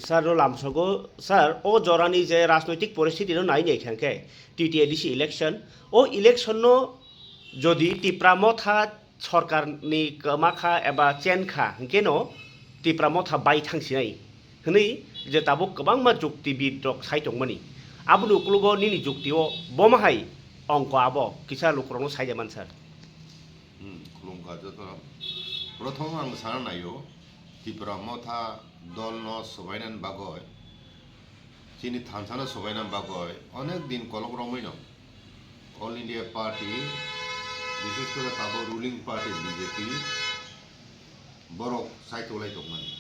sir লামসগো sir ও জরানি যে রাজনৈতিক পরিস্থিতি নাই নাই খানকে টিটিএডিসি ইলেকশন ও ইলেকশন যদি টিপ্রামথা সরকারनि माखा एबा चेनखा केन टिप्रामथा बाय थांसिनाय हनै जे ताबो गोबां मा जुक्तिबिद रक साइतंमनि आबो नुक्लुगो निनि जुक्तिओ बमाहाय अंक आबो किसा लुक्रनो साइजामान स्যার खुलुमखा जतन प्रथम आं साना नायो टिप्रामथा दल न सबायनान बागय चिनि थानसाना सबायनान बागय अनेक दिन कलग्रमैन ऑल इंडिया पार्टी विशेष করে তাবো রুলিং পার্টি বিজেপি বড় সাইতলাই দংমানি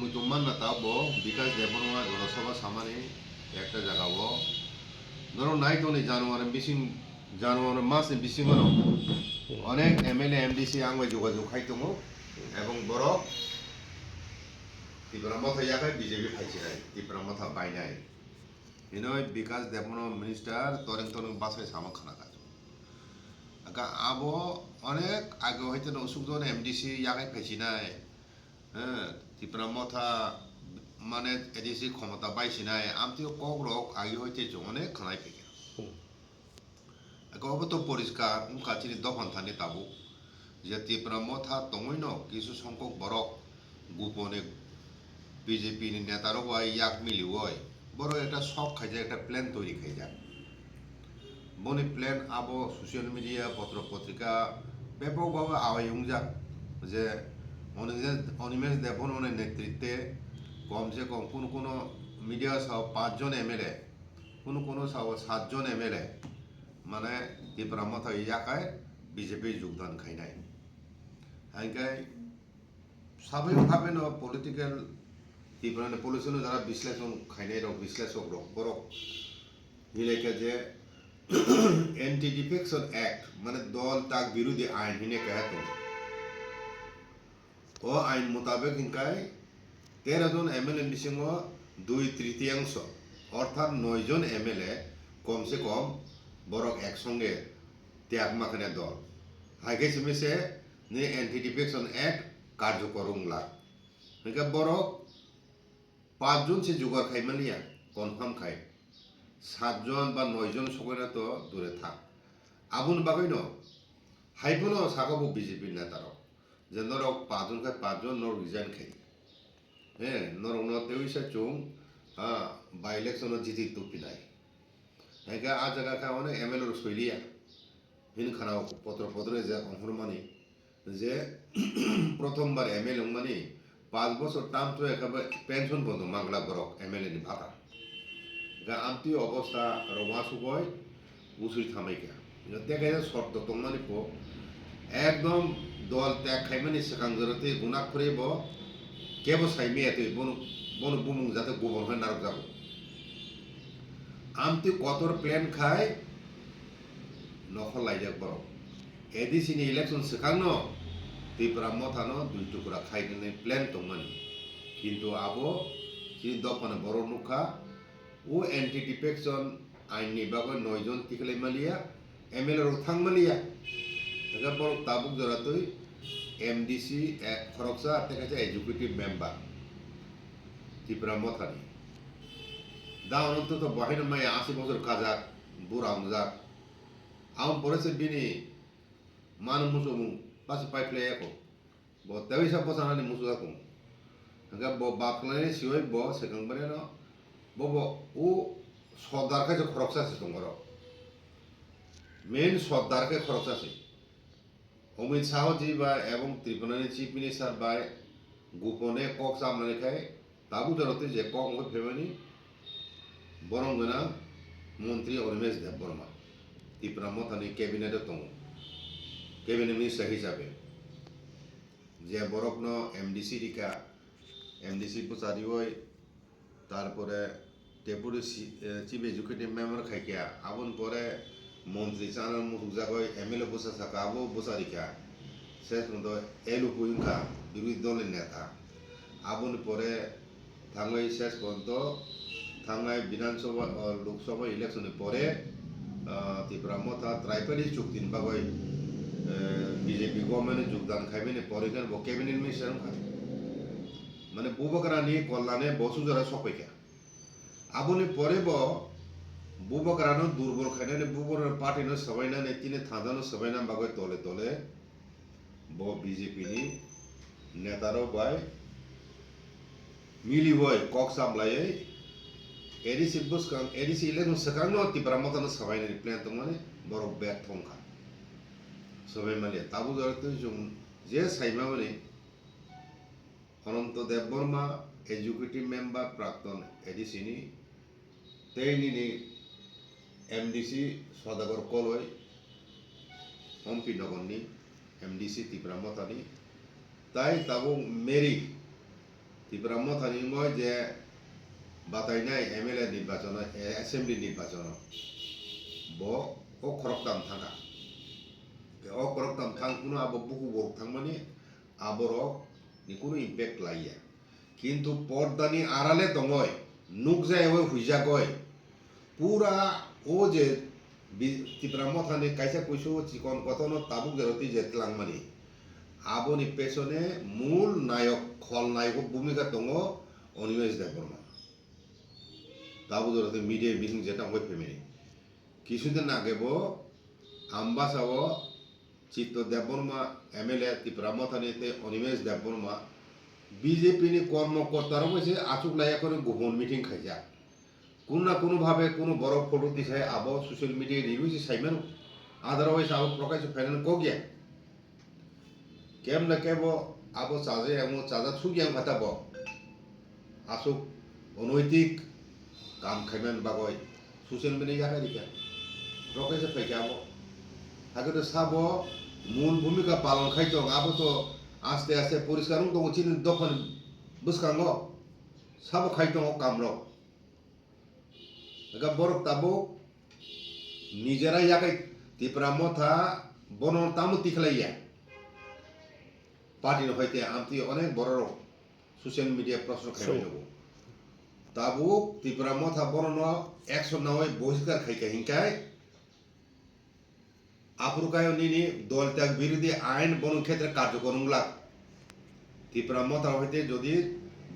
মুজমান না তাবো বিকাশ দেবনমা জনসভা সামানে একটা জায়গাও ধরো নাইতনি জানুয়ারি মাসে বিসিং অনেক এমএলএ এমডিসি আংবাই যোগাযোগ খাইতङ এবং বড় টিপ্রামথা ইয়াকাय বিজেপি ফাইছিনাय টিপ্রামথা বাইনাय हिनोय विकास देवनो मिनिस्टार तरें तरें बासाय सामा खाना गाजो आगा आबो अनेक आगे हयतो उसुकजन एमडीसी यागाय फाइसिनाय टिप्रामथा माने एडीसी क्षमता बायसिनाय आमति कग्रक आगे हयते जो अनेक खानाय फैगे आगा अबो तो परिष्कार उनखाचिनि दफानथानि ताबु जे टिप्रामथा तङैनो किसु संख्यक बरक गोपने বিজেপি नि नेतारक याक मिलिवय বড় একটা সব খাইজা একটা প্ল্যান তৈরি খাইজা বনি প্ল্যান আবো সোশ্যাল মিডিয়া পত্র পত্রিকা ব্যাপকভাবে আওয়ায়ুংজাক যে অনিমেষ দেববর্মার নেতৃত্বে কমসে কম কোনো মিডিয়া সহ 5 জন এমএলএ কোনো সহ 7 জন এমএলএ মানে টিপ্রামথা ইয়াকায় বিজেপি যোগদান খাইনায় হাইকায় স্বাভাবিকভাবে পলিটিক্যাল টিপ্রানে পলিউশন যারা বিশ্লেষণ খাইনাই রক বিশ্লেষক রক বরক হিলেকে যে এন্টি ডিফেকশন অ্যাক্ট মানে দল তাক বিরোধী আইন হিনে कहतो ও আইন মোতাবেক হিনকাই 13 জন এমএলএ বিসিং 2/3 অর্থাৎ 9 জন এমএলএ কমসে কম বরক একসঙ্গে ত্যাগ মাখানে দল হাইকে সিমেসে নে এন্টি ডিফেকশন অ্যাক্ট কার্যকর উংলা হিনকা বরক 5 জন से जुगार खाइमालिया कनफार्म खाय 7 জন বা 9 জন সগয়না তো দূরে থাক আবুন বাগৈনো হাইবনো সাগাবো বিজেপি নেতার যে নরক 5 জন খায় 5 জন নর রিজাইন খাই নরক ন তেউইসা চুং বাই ইলেকশন জিতি তুপিনাই হেগা আ জায়গা খা অনেক এমএলএ র সইলিয়া হিন খানা পত্র যে অহরমানি যে প্রথমবার এমএলএ মানে 5 বছর টার্ম তো একেবারে পেনশন বন্ধ মাংলা বরক এমএলএ नि ভাতা গা আমতি অবস্থা রওয়া সুবয় উসুই থামাইকা দেখে শর্ত তংমানি পো একদম দল ত্যাগ খাইমানি সেকাংজরতে গুনা করেব কেবো সাইমে এতে বন বুমুং যাতে গোবর হয় নারক যাব আমতি কতর প্ল্যান খায় নখল লাইজাক বরক এডিসিনি ইলেকশন সেকাংনো টিপ্রামথানো 2 টুকরা খাইনে প্ল্যান তংমানি কিন্তু আবো সি দফানে বড় নুখা ও এন্টি ডিফেকশন আইননি বাগো 9 জন টিকলাই মালিয়া এমএলএ র থাংমালিয়া দাga বড় তাবুক জরাতই এমডিসি খরকসা আতেকাছে এক্সিকিউটিভ মেম্বার টিপ্রামথানি দা অনন্ত তো বাহির মাই 80 বছর কাজাক বুড়া আমজাক আম পরেছে বিনি মান মুসুমু pas pai play ako bo tawi sa po sana ni musu ako nga bo baklane sioi bo sekang bare no bo u সর্দার কে খরকসা আছে তোমার মেন সর্দার কে খরকসা আছে অমিত শাহ জি বা এবং ত্রিপুরানি চিফ মিনিস্টার বাই গোপনে কক সামনে খায় তাবু জরতে যে কক ও ফেমানি বরংগনা মন্ত্রী অনিমেষ দেববর্মা ত্রিপুরামথানি ক্যাবিনেটে দङ ক্যাবিনেট মিনিস্টার হিসাবে যে বরকন এমডিসি রিকা এমডিসি পুচারিওই তারপরে ডেপুটি চিফ এক্সিকিউটিভ মেম্বার খাইকিয়া আবুন পরে মন্ত্রী চানার মুখ জাগয় এমএলএ বসা থাকা আবু বসা রিকা শেষ পর্যন্ত এলু পুইংখা বিরোধী দলের নেতা আবুন পরে থাঙ্গাই শেষ পর্যন্ত থাঙ্গাই বিধানসভা লোকসভা ইলেকশনের পরে ত্রিপুরামথা ত্রাইপারি চুক্তিন বাগয় বিজেপি গভর্নমেন্টে যোগদান খাইবেন পরে ক্যাবিনেট মিনিস্টার মানে বুবকরানি কল্যাণে বসুজরা সপাইকা আবনি পরে বুবকরানো দুর্বল খাইনানে বুবর পার্টিনো সবাইনানে তিনে থাদানো সবাইনা বাগৈ তলে তলে বিজেপি ni নেতারও বাই মিলি বয় কক সামলায় এডিসি বুসকাং এডিসি ইলেকশন সেকাংনো তিব্রামতানো সবাইনানি প্ল্যান তো মানে বড় ব্যর্থংখা সবাই মানে তাবু জড়িত যে সাইমা মানে অনন্ত দেববর্মা এক্সিকিউটিভ মেম্বার প্রাক্তন এডিসিনি তেইনি এমডিসি সদাগর কলয় হম্পি নগরনি এমডিসি তিব্রামতানি তাই তাবু মেরি তিব্রামতানি মই যে বাতাইনাই এমএলএ নির্বাচন অ্যাসেম্বলি নির্বাচন ও খরকতাম থাকা ও খরকতাম থাকুনো আবো বুকু বক থাকমানি আবরক ni কোনো ইম্প্যাক্ট লাইয়া কিন্তু পর্দানি আড়ালে দঙয় নুক যায় ওই হুইজা গয় পুরা ও যে তিব্রামথানি কাইসা কইসো চিকন কতন তাবুক জরতি জেতলাংমানি আবনি পেছনে মূল নায়ক খলনায়ক ভূমিকা দङ অনিমেষ দেববর্মা তাবু জরতি মিডিয়া মিটিং যেটা হয়ে ফেমেনি কিছুদিন আগে আম্বাসাও চিত্ত দেববর্মা এমএলএ তিব্রামথানিতে অনিমেষ দেববর্মা বিজেপি ni কর্মকর্তারা বসে আচুক লাইয়া করে গোপন মিটিং খাইজা কোনো না কোনোভাবে কোনো বড় ফটো দিছে আব সোশ্যাল মিডিয়ায় রিভিউ সাইমেন আদারওয়াইজ আব প্রকাশ ফাইনাল কগিয়া কেম না কেব আব চাজে এমন চাজা সুগিয়াম খাতাব আসুক অনৈতিক কাম খাইমেন বাগয় সোশ্যাল মিডিয়া জায়গা দিকা প্রকাশ ফাইকাব আগে সাব মূল ভূমিকা পালন খাইতো আব তো আস্তে আস্তে পরিষ্কার দङ চিন দখন বুসকাঙ্গ সাব খাইতো কামর বরফ তাবো নিজেরা ইয়াকে তিব্রামথা বন তামু তিখলাইয়া পার্টির হইতে আমতি অনেক বড় সোশ্যাল মিডিয়া প্রশ্ন খাইবে নেব তাবু তিব্রামথা বন একশো নয় বহিষ্কার খাইকা হিংকায় আফ্রিকায় নিনি দল ত্যাগ বিরোধী আইন বন ক্ষেত্রে কার্যক্রম লাগ তিব্রামথা হইতে যদি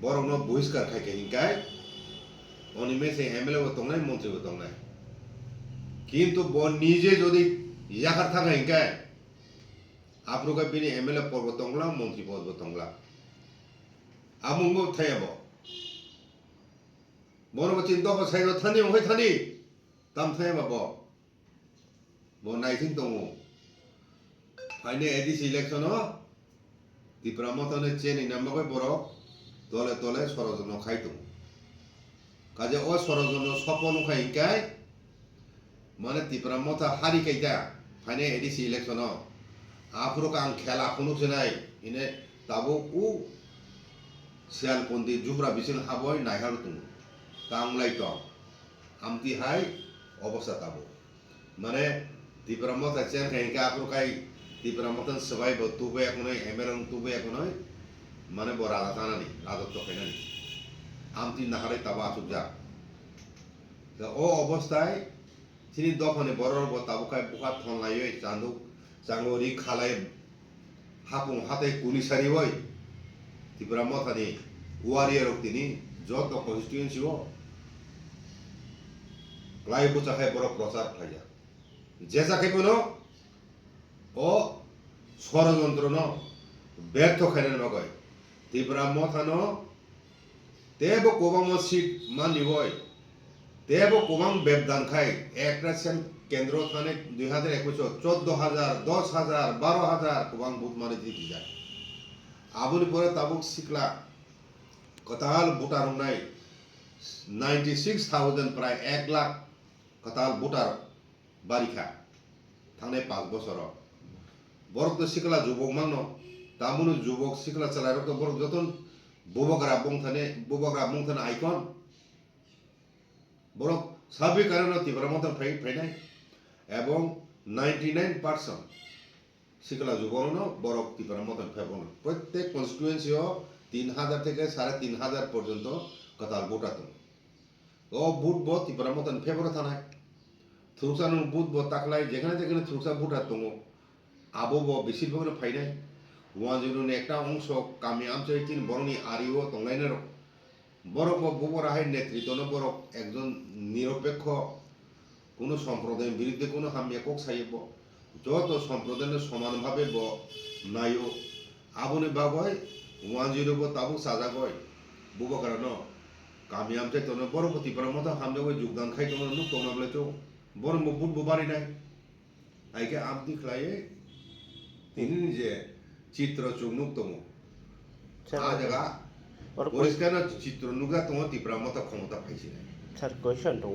বড় বহিষ্কার খাইকা হিংকায় অনিমেষ এমএলএ দংনাই মন্ত্রীও দংনাই কিন্তু নিজে যদি ইয়াকার থাকা হিংকায় আফ্রিকা বিনি এমএলএ পদ দংলা মন্ত্রী পদ দংলা আমুঙ্গ থাইব বড় চিন্তা সাইড থানি হই থানি তাম থাইব নাইসিং দङ ফাইনে এডিসি ইলেকশন তিব্রামথানে চেনি নাম্বারকে বড় তলে তলে ষড়যন্ত্র খাই দङ কাজে ও ষড়যন্ত্র সফল খাইকাই মানে তিব্রামথা হারি খাইতা ফাইনে এডিসি ইলেকশন আফ্রিকা আং খেলা খুনুছে নাই ইনে তাবো উ শিয়ালপন্দি জুবরা বিছিল হাবয় নাইহার তুম কাংলাই তো আমতি হাই অবস্থা তাবো মানে তিব্রামথা চেন খাইকা আফ্রিকাই তিব্রামথান সবাই তুবে এখন এমএলএ তুবে এখন মানে বড় রাজা রাজত্ব খাইনানি আমতি নাহারে তাবা আসুক যা ও অবস্থায় তিনি দখনে বড় তাবুকায় বুকা থনলাই চান্দুক চাঙ্গরি খালাই হাপুং হাতে কুলি সারি হই তিব্রামথানি ওয়ারিয়ার তিনি যত কনস্টিটুয়েন্সি লাই বুচাখায় বড় প্রচার খাইয়া যে যাকে ও ষড়যন্ত্র ব্যর্থ খাইলেন বাগয় তিব্রামথানো তেব কোবাং সিট মানি হয় তেব কোবাং বেবদান খাই একটা কেন্দ্র থানে 2021 14,000 10,000 12,000 কোবাং বুথ মানে জিতি যায় আবুনি পরে তাবুক শিখলা কতাল ভোটার নাই 96,000 প্রায় 1 লাখ কতাল ভোটার বারিখা থানে 5 বছর বরক তো শিখলা যুবক মানো তামুন যুবক শিখলা চালায় তো বরক যতন বুবকরা বংথানে আইকন বরক সবই কারণে তিব্রামথা ফাইনাই এবং 99% শিখলা যুবন বরক তিব্রামথা ফাইবন প্রত্যেক কনস্টিটুয়েন্সিও 3,000 থেকে 3,500 পর্যন্ত কতাল ভোটাত ও বুট তিব্রামথা ফেবর থানায় থ্রুকসান বুট তাকলাই যেখানে যেখানে থ্রুকসা ভোটার দङ আবো বেশিরভাগ ফাইনাই ওয়ান জিরোনি একটা অংশ কামি আমচাই তিন বড়নি আরিও তংলাইনের বরক বরাহাই নেতৃত্বনো বরক একজন নিরপেক্ষ কোনো সম্প্রদায়ের বিরুদ্ধে কোনো হামিয়া কক সাইব যত সম্প্রদায়ের সমানভাবে নাইও আবনি বাগয় ওয়ান জিরো তাবু সাজা গয় বুবো কারণ কামি আমচাই তনো বড় প্রতিপার মতো হামলে যোগদান খাই তোমার নুক তোমাবলে তো বড় বুট বাড়ি নাই আইকে আমদি খ্লায়ে তিনি নিজে চিত্র চোখ নুক তমো আ জায়গা और পরিষ্কার চিত্র নুগা তোমার তীব্র মতো ক্ষমতা পাইছি না सर क्वेश्चन दङ